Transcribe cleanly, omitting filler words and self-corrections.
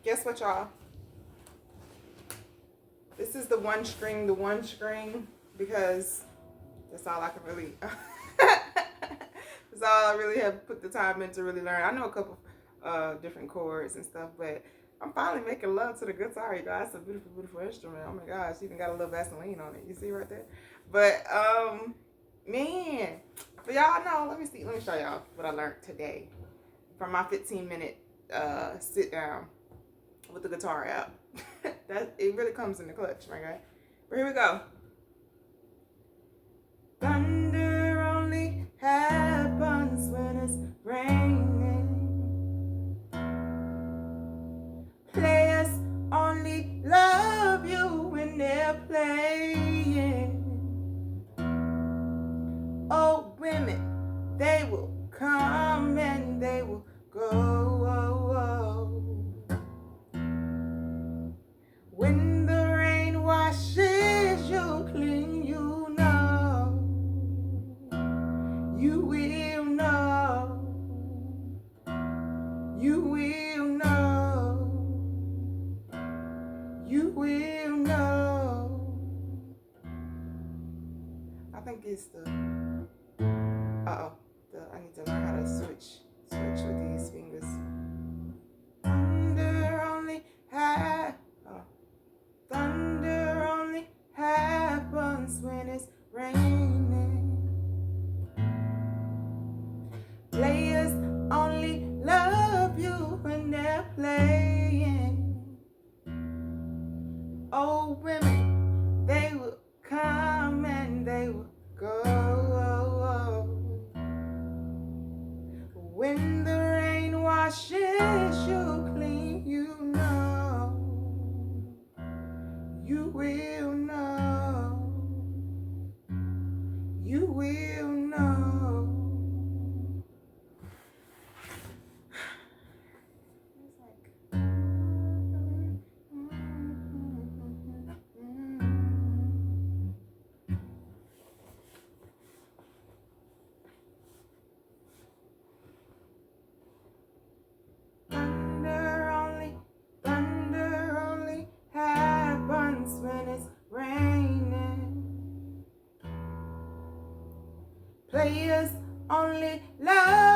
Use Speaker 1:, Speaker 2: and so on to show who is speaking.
Speaker 1: Guess what, y'all? This is the one string, because that's all I can really. That's all I really have put the time in to really learn. I know a couple different chords and stuff, but I'm finally making love to the guitar, you guys. It's a beautiful, beautiful instrument. Oh my gosh, even got a little Vaseline on it. You see right there? But man, but y'all know. Let me see. Let me show y'all what I learned today from my 15-minute sit down with the guitar out. That it really comes in the clutch, my guy. But here we go. Thunder only happens when it's raining. Players only love you when they're playing. Oh, women, they will come and they will go. When the rain washes you clean, you know. You will know. You will know. You will know. I think it's the. I need to learn how to switch with these fingers. Thunder only happens when it's raining. Players only love you when they're playing. Oh, women, they will come and they will go. When the rain washes you clean, you know. You will know. You will know. Thunder only happens when it's raining. Players only love